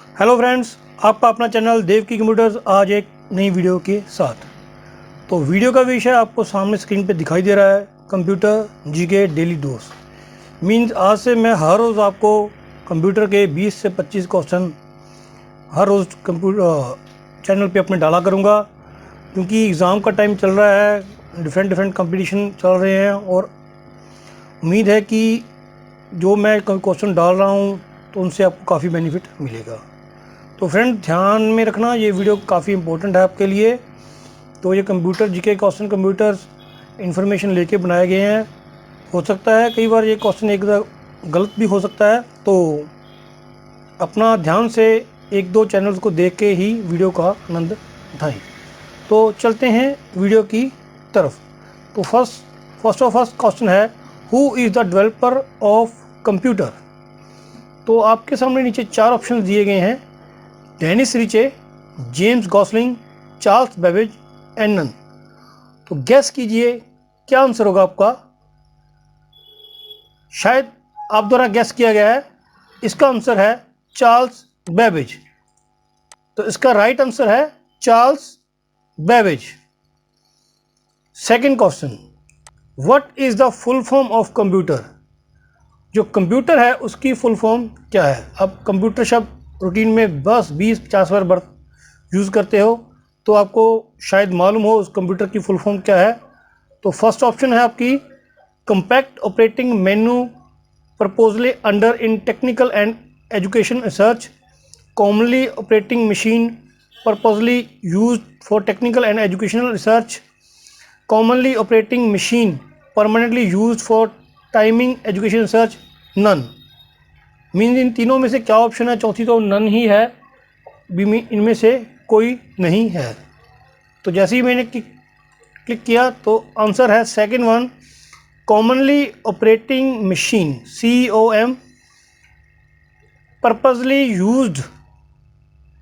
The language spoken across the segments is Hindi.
हेलो फ्रेंड्स, आपका अपना चैनल देव की कंप्यूटर्स आज एक नई वीडियो के साथ। तो वीडियो का विषय आपको सामने स्क्रीन पे दिखाई दे रहा है, computer GK daily dose. Means आज से मैं हर रोज़ आपको कंप्यूटर के 20 से 25 क्वेश्चन हर रोज़ कंप्यूटर चैनल पे अपने डाला करूँगा, क्योंकि एग्ज़ाम का टाइम चल रहा है, डिफरेंट कंपटीशन चल रहे हैं और उम्मीद है कि जो मैं क्वेश्चन डाल रहा हूँ तो उनसे आपको काफ़ी बेनिफिट मिलेगा। तो फ्रेंड ध्यान में रखना, ये वीडियो काफ़ी इंपॉर्टेंट है आपके लिए। तो ये computer GK question computers information लेके बनाए गए हैं। हो सकता है कई बार ये क्वेश्चन एक गलत भी हो सकता है, तो अपना ध्यान से एक दो चैनल्स को देख के ही वीडियो का आनंद उठाएं। तो चलते हैं वीडियो की तरफ। तो फर्स्ट क्वेश्चन है, who is the developer of computer. तो आपके सामने नीचे 4 ऑप्शन दिए गए हैं, डेनिस रिचे, जेम्स गॉसलिंग, चार्ल्स बेबेज, एनन। तो गैस कीजिए क्या आंसर होगा आपका। शायद आप द्वारा गैस किया गया है, इसका आंसर है चार्ल्स बेबेज। तो इसका राइट आंसर है Charles Babbage. Second question, what is the full form of computer. जो कंप्यूटर है उसकी फुल फॉर्म क्या है। अब कंप्यूटर शब्द रूटीन में बस 20-50 बार यूज़ करते हो, तो आपको शायद मालूम हो उस कंप्यूटर की फुल फॉर्म क्या है। तो फर्स्ट ऑप्शन है आपकी compact operating menu purposely under in technical and education research, commonly operating machine purposely used for technical and educational research, commonly operating machine permanently used for timing education research, none। Means in तीनों में से क्या ऑप्शन है। चौथी तो नन ही है, इनमें से कोई नहीं है। तो जैसे ही मैंने क्लिक किया तो आंसर है second one, commonly operating machine, COM, purposely used,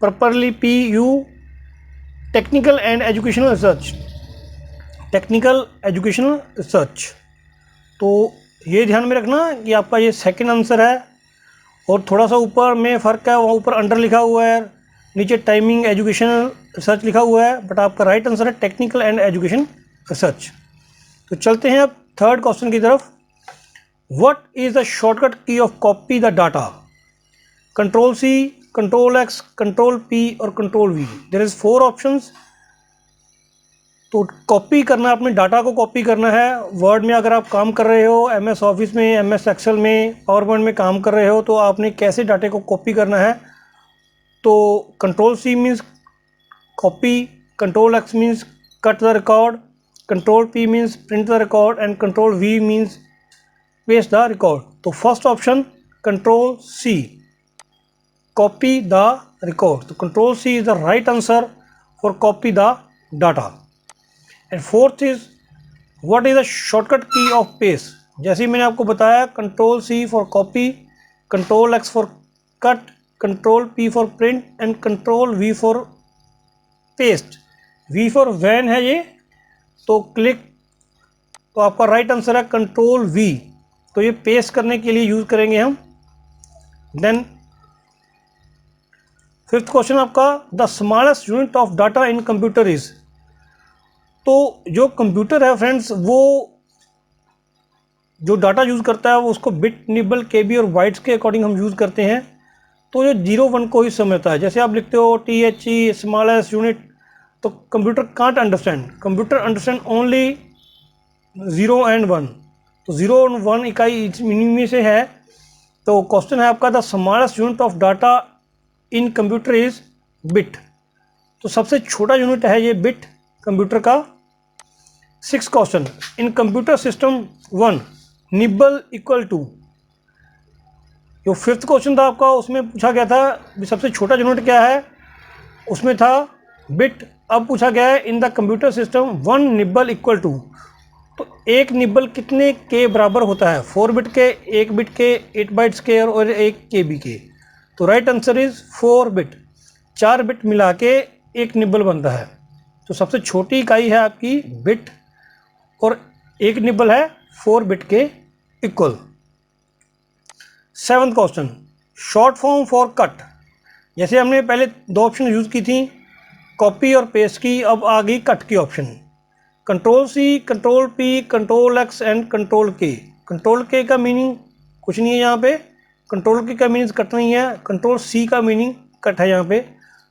properly PU, technical and educational research, technical educational research. तो ये ध्यान में रखना कि आपका ये सेकंड आंसर है, और थोड़ा सा ऊपर में फ़र्क है, वहाँ ऊपर अंडर लिखा हुआ है, नीचे टाइमिंग एजुकेशनल रिसर्च लिखा हुआ है, बट आपका राइट आंसर है टेक्निकल एंड एजुकेशन रिसर्च। तो चलते हैं अब थर्ड क्वेश्चन की तरफ। What is the shortcut key of copy the data. Control-C, Control-X, Control-P और Control-V। There is 4 options. तो कॉपी करना, अपने डाटा को कॉपी करना है। वर्ड में अगर आप काम कर रहे हो, MS ऑफिस में, MS एक्सेल में, पावर पॉइंट में काम कर रहे हो, तो आपने कैसे डाटे को कॉपी करना है। तो Control-C means copy, Control-X means cut the record, Control-P means print the record and Control-V means paste the record. तो first option Control-C, copy the record। तो Control-C is the right answer for copy the data। and fourth is what is the shortcut key of paste। जैसे ही मैंने आपको बताया, Control-C for copy, Control-X for cut, Control-P for print and Control-V for paste। V for van है ये, तो क्लिक, तो आपका राइट आंसर है Control-V। तो ये पेस्ट करने के लिए यूज करेंगे हम। देन फिफ्थ क्वेश्चन आपका, the smallest unit of data in computer is. तो जो कंप्यूटर है फ्रेंड्स, वो जो डाटा यूज़ करता है वो उसको बिट, निबल, केबी और बाइट्स के अकॉर्डिंग हम यूज़ करते हैं। तो जो 0-1 को ही समझता है। जैसे आप लिखते हो THE स्मॉलेस्ट यूनिट, तो computer can't understand, computer understand only 0 and 1। तो 0 और 1 इकाई इनमें से है। तो क्वेश्चन है आपका, the smallest unit of data in computer is bit. तो सबसे छोटा यूनिट है ये बिट कंप्यूटर का। 6 question, in computer system 1 nibble equal to. जो 5th क्वेश्चन था आपका, उसमें पूछा गया था सबसे छोटा यूनिट क्या है, उसमें था बिट। अब पूछा गया है in the computer system 1 nibble equal to. तो एक निबल कितने के बराबर होता है, 4 बिट के, 1 बिट के, 8 बाइट्स के और 1 KB के। तो right answer is 4 bit. 4 bit मिला के एक निबल बनता है। तो सबसे छोटी इकाई है आपकी बिट, और एक निबल है 4 बिट के equal. 7th question, short form for cut. जैसे हमने पहले दो ऑप्शन यूज़ की थी, कॉपी और पेस्ट की, अब आ गई कट की option. Control C, control P, control X and control K. Control K का मीनिंग कुछ नहीं है यहाँ पे, कंट्रोल के का मीनिंग कट नहीं है, कंट्रोल सी का मीनिंग कट है यहाँ पे।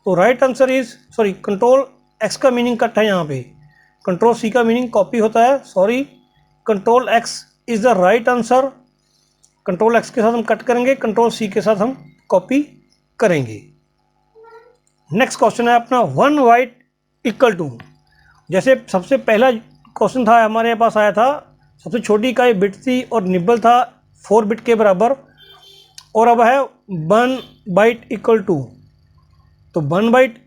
तो right answer is, sorry, control x का मीनिंग कट है यहाँ पे, कंट्रोल सी का मीनिंग कॉपी होता है, sorry, control x is the right answer. Control x के साथ हम कट करेंगे, कंट्रोल सी के साथ हम कॉपी करेंगे। नेक्स्ट क्वेश्चन है अपना, वन वाइट इक्वल टू। जैसे सबसे पहला क्वेश्चन था हमारे पास आया था, सबसे छोटी इकाई बिट थी और निब्बल था 4 बिट के बराबर, और अब है 1 बाइट इक्वल टू। तो 1 बाइट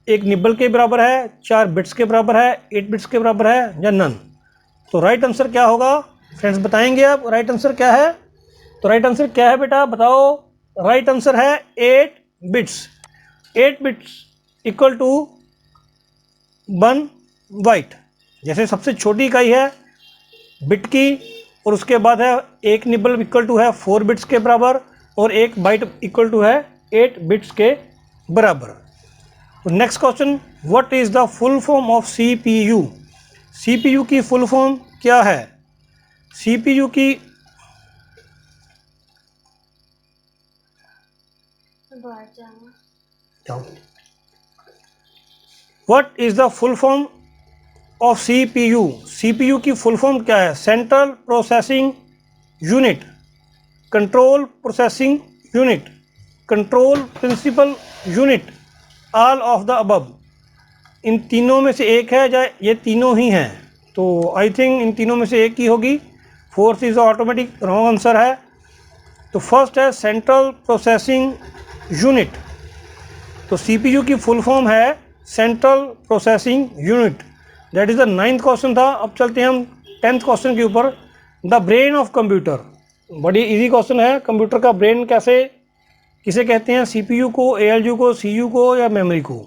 एक निब्बल के बराबर है, 4 बिट्स के बराबर है, 8 बिट्स के बराबर है या नन। तो राइट आंसर क्या होगा फ्रेंड्स, बताएंगे आप राइट आंसर क्या है। तो राइट आंसर क्या है बेटा, बताओ। राइट आंसर है 8 bits. 8 bits equal to 1 byte. जैसे सबसे छोटी इकाई है बिट की, और उसके बाद है एक निब्बल इक्वल टू है 4 बिट्स के बराबर, और एक बाइट इक्वल टू है 8 बिट्स के बराबर। तो next question, what is the full form of CPU। CPU की फुल फॉर्म क्या है। CPU की what is the full form of CPU। CPU की फुल फॉर्म क्या है। Central processing unit, control processing unit, control principal unit, all of the above. इन तीनों में से एक है या ये तीनों ही हैं। तो आई थिंक इन तीनों में से एक ही होगी। Fourth is automatic wrong answer है। तो फर्स्ट है सेंट्रल प्रोसेसिंग यूनिट। तो CPU की फुल फॉर्म है central processing unit. That is the 9th question था। अब चलते हैं हम 10th क्वेश्चन के ऊपर। द ब्रेन ऑफ कंप्यूटर, बड़ी इजी क्वेश्चन है। कंप्यूटर का ब्रेन कैसे, किसे कहते हैं, CPU को, ALU को, CU को या मेमोरी को।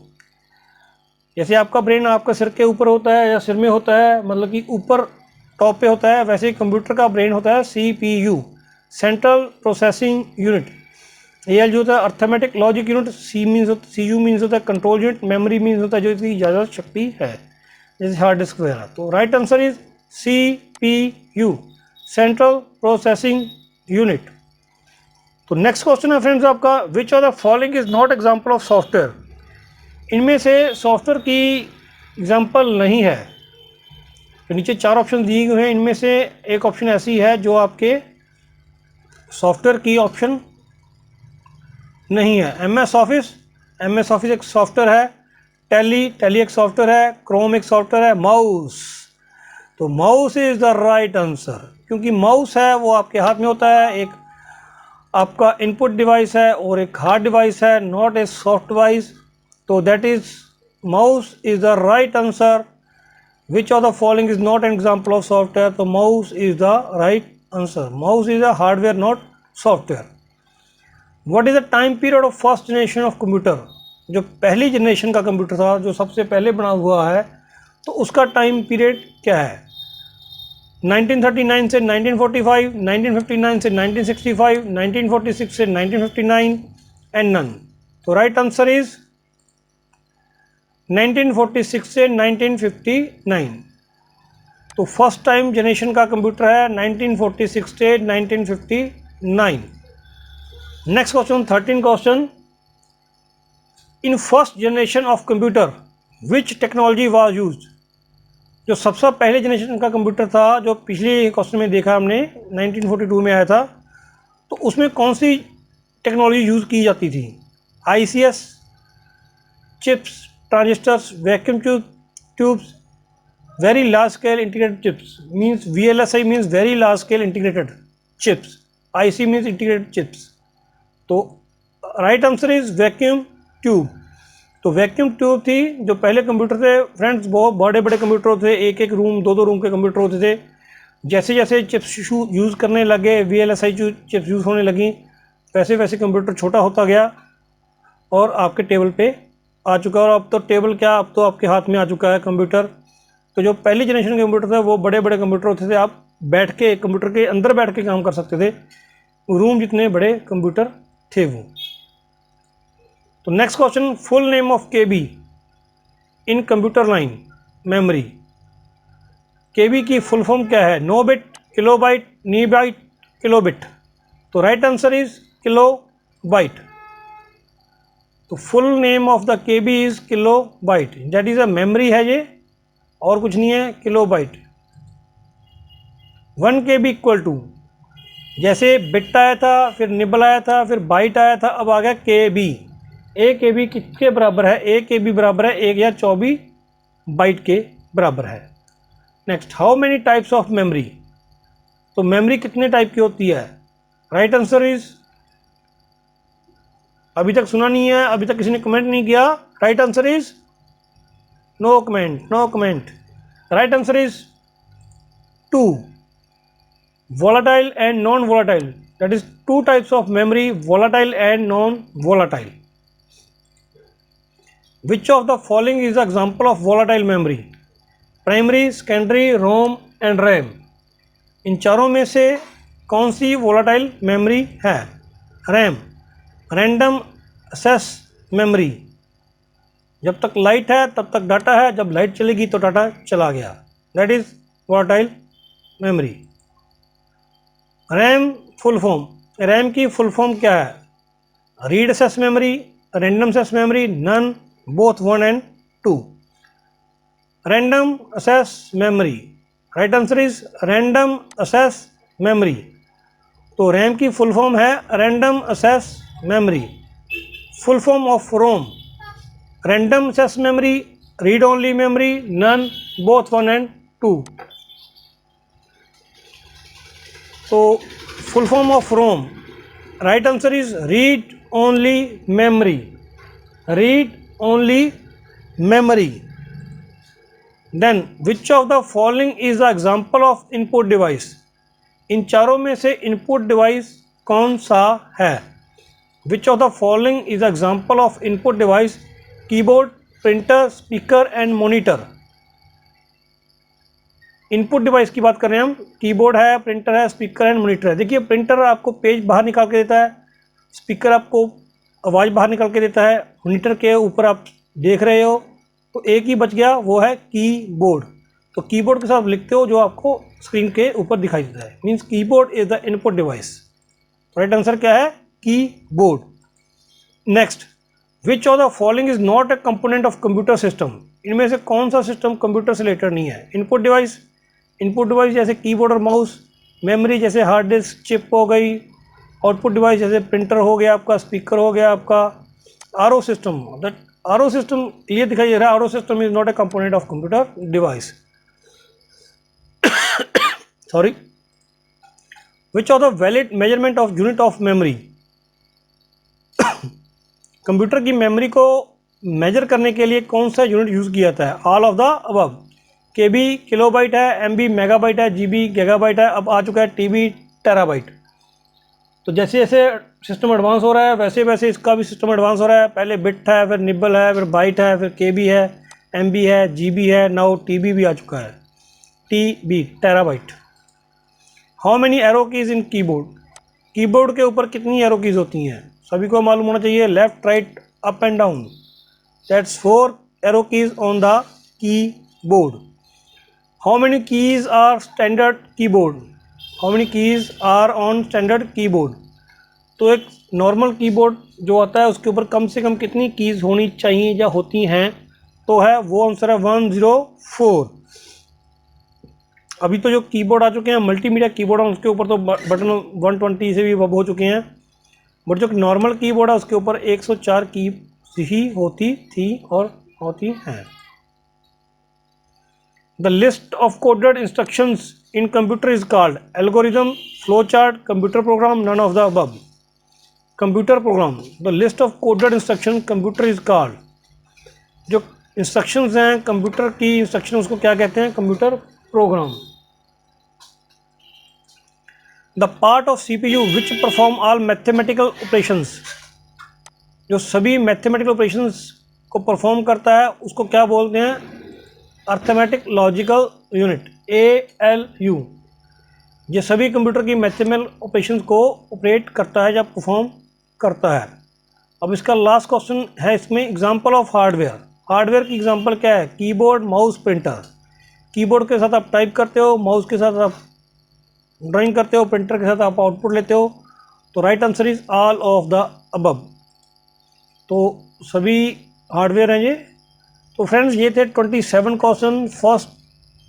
जैसे आपका ब्रेन आपका सिर के ऊपर होता है या सिर में होता है, मतलब कि ऊपर टॉप पे होता है, वैसे ही कंप्यूटर का ब्रेन होता है CPU, central processing unit. ALU होता है arithmetic logic unit, CU means होता है कंट्रोल यूनिट, मेमोरी मीन्स होता है जो इसकी ज़्यादा शक्ति है, जैसे हार्ड डिस्क वगैरह। तो right answer is CPU, central processing unit. तो नेक्स्ट क्वेश्चन है फ्रेंड्स आपका, विच of the following is not example of software. इनमें से सॉफ्टवेयर की एग्जाम्पल नहीं है। तो नीचे 4 ऑप्शन दिए हुए हैं, इनमें से एक ऑप्शन ऐसी है जो आपके सॉफ्टवेयर की ऑप्शन नहीं है। MS ऑफिस एक सॉफ्टवेयर है, टैली एक सॉफ्टवेयर है, क्रोम एक सॉफ्टवेयर है, माउस। तो mouse is the right answer, क्योंकि माउस है वो आपके हाथ में होता है, एक आपका इनपुट डिवाइस है और एक हार्ड डिवाइस है, नॉट ए सॉफ्ट डिवाइस। तो that is mouse is the right answer. Which of the following is not an example of software. तो mouse is the right answer. Mouse is a hardware not software. What is the time period of first generation of computer. जो पहली जनरेशन का कंप्यूटर था, जो सबसे पहले बना हुआ है, तो उसका टाइम पीरियड क्या है। 1939 से 1945, 1959 से 1965, 1946 से 1959 एंड नन। तो राइट आंसर इज 1946 से 1959। तो फर्स्ट टाइम जनरेशन का कंप्यूटर है 1946 से 1959। Next question, 13 question, in first generation of computer which technology was used. जो सबसे पहले जनरेशन का कंप्यूटर था, जो पिछले क्वेश्चन में देखा हमने 1942 में आया था, तो उसमें कौन सी टेक्नोलॉजी यूज़ की जाती थी। ICS, chips, transistors, vacuum tubes, very large scale integrated chips. Means VLSI means very large scale integrated chips, IC means integrated chips. तो right answer is vacuum tube. तो वैक्यूम ट्यूब थी। जो पहले कंप्यूटर थे फ्रेंड्स, बहुत बड़े बड़े कंप्यूटर थे, एक एक रूम, दो रूम के कंप्यूटर होते थे। जैसे जैसे चिप्स यूज़ करने लगे, VLSI चिप्स यूज़ होने लगी, वैसे वैसे कंप्यूटर छोटा होता गया और आपके टेबल पे आ चुका। और अब तो टेबल क्या, अब तो आपके हाथ में आ चुका है कंप्यूटर। तो जो पहली जनरेशन के कंप्यूटर थे वो बड़े बड़े कंप्यूटर होते थे, आप बैठ के कंप्यूटर के अंदर बैठ के काम कर सकते थे, रूम जितने बड़े कंप्यूटर थे वो। तो next question, full name of KB in computer line memory. KB की फुल फॉर्म क्या है? नो बिट, किलो बाइट, नी बाइट, किलो बिट। तो right answer is kilobyte. तो full name of the KB is kilobyte, that is a memory है ये, और कुछ नहीं है, kilobyte. 1 KB equal to, जैसे बिट आया था, फिर निबल आया था, फिर बाइट आया था, अब आ गया KB। 1 KB किसके बराबर है? 1 KB बराबर है 1 या 24 बाइट के बराबर है। Next, how many types of memory. तो मेमोरी कितने टाइप की होती है? राइट आंसर इज, अभी तक सुना नहीं है, अभी तक किसी ने कमेंट नहीं किया। Right answer is no comment, no comment. Right answer is 2, volatile and non-volatile, that is 2 types of memory, volatile and non-volatile. Which of the following is the example of volatile memory? Primary, secondary, ROM and RAM. इन चारों में से कौन सी वोलाटाइल मेमोरी है? रैम, रैंडम एक्सेस मेमोरी, जब तक लाइट है तब तक डाटा है, जब लाइट चलेगी तो डाटा चला गया, that is volatile memory. RAM full form, RAM की फुल फॉर्म क्या है? Read access memory, random access memory, none, both 1 and 2। Random access memory, right answer is random access memory. तो रैम की फुल फॉर्म है random access memory. Full form of ROM, random access memory, read only memory, none, both 1 and 2। तो full form of ROM, right answer is read only memory, read only memory. Then which of the following is the example of input device. इन चारों में से इनपुट डिवाइस कौन सा है? Which of the following is the example of input device? Keyboard, printer, speaker and monitor. Input device की बात कर रहे हैं हम, कीबोर्ड है, प्रिंटर है, स्पीकर एंड मॉनिटर है। देखिए, प्रिंटर आपको पेज बाहर निकाल के देता है, स्पीकर आपको आवाज़ बाहर निकाल के देता है, मॉनिटर के ऊपर आप देख रहे हो, तो एक ही बच गया, वो है कीबोर्ड। तो कीबोर्ड के साथ लिखते हो जो आपको स्क्रीन के ऊपर दिखाई देता है, means keyboard is the input device. Right answer क्या है? Keyboard. Next, which of the following is not a component of computer system. इनमें से कौन सा सिस्टम कंप्यूटर से रिलेटेड नहीं है? इनपुट डिवाइस, इनपुट डिवाइस जैसे कीबोर्ड और माउस, मेमोरी जैसे हार्ड डिस्क, चिप हो गई, आउटपुट डिवाइस जैसे प्रिंटर हो गया आपका, स्पीकर हो गया आपका, RO system, that RO system ये दिखाई दे रहा है, RO system is not a component of computer device. Sorry, which of the valid measurement of unit of memory. Computer की मेमोरी को मेजर करने के लिए कौन सा यूनिट यूज किया जाता है? All of the above. KB kilobyte है, MB मेगाबाइट है, GB गीगाबाइट है, अब आ चुका है TB टेराबाइट। तो जैसे जैसे सिस्टम एडवांस हो रहा है वैसे वैसे इसका भी सिस्टम एडवांस हो रहा है। पहले बिट है, फिर निबल है, फिर बाइट है, फिर KB है, MB है, GB है, नाउ TB भी आ चुका है, TB terabyte. How many arrow keys in keyboard. Keyboard के ऊपर कितनी एरो कीज होती हैं? सभी को मालूम होना चाहिए, left, right, up and down, that's 4 arrow keys on the keyboard. How many keys are standard keyboard. How many keys are on standard keyboard. तो एक नॉर्मल कीबोर्ड जो आता है उसके ऊपर कम से कम कितनी कीज होनी चाहिए या होती हैं? तो है वो आंसर है 104। अभी तो जो कीबोर्ड आ चुके हैं मल्टीमीडिया कीबोर्ड है उसके ऊपर तो बटन 120 से भी अब हो चुके हैं, बट जो नॉर्मल कीबोर्ड है उसके ऊपर 104 की ही होती थी और होती हैं। The list of coded instructions in computer is called algorithm, flowchart, computer program, none of the above. Computer program, the list of coded instruction computer is called, जो instructions हैं कंप्यूटर की instruction उसको क्या कहते हैं? Computer program. The part of CPU which perform all mathematical operations, जो सभी mathematical operations को perform करता है उसको क्या बोलते हैं? Arithmetic logical unit, ALU। ये सभी कंप्यूटर की मैथमेटिकल ऑपरेशंस को ऑपरेट करता है या परफॉर्म करता है। अब इसका लास्ट क्वेश्चन है इसमें, एग्जांपल ऑफ हार्डवेयर। हार्डवेयर की एग्जांपल क्या है? Keyboard, mouse, printer. कीबोर्ड के साथ आप टाइप करते हो, माउस के साथ आप ड्राइंग करते हो, प्रिंटर के साथ आप आउटपुट लेते हो। तो right answer is all of the above. तो सभी हार्डवेयर हैं ये। तो फ्रेंड्स ये थे 27 क्वेश्चन। फर्स्ट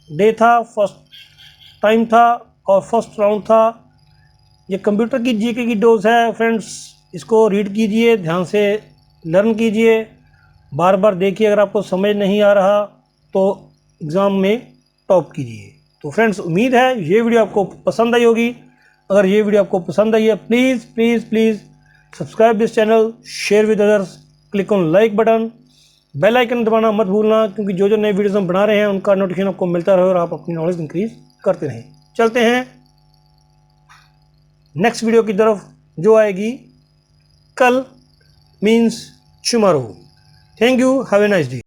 डे था, फर्स्ट टाइम था और फर्स्ट राउंड था। ये कंप्यूटर की जीके की डोज है फ्रेंड्स, इसको रीड कीजिए, ध्यान से लर्न कीजिए, बार बार देखिए। अगर आपको समझ नहीं आ रहा तो एग्ज़ाम में टॉप कीजिए। तो फ्रेंड्स उम्मीद है ये वीडियो आपको पसंद आई होगी। अगर ये वीडियो आपको पसंद आई है, please please please subscribe this channel, share with others, click on like button, bell icon दबाना मत भूलना, क्योंकि जो जो नए वीडियोज़ हम बना रहे हैं उनका नोटिफिकेशन आपको मिलता रहे और आप अपनी नॉलेज इंक्रीज करते रहें। चलते हैं नेक्स्ट वीडियो की तरफ, जो आएगी कल, means tomorrow. Thank you, have a nice day.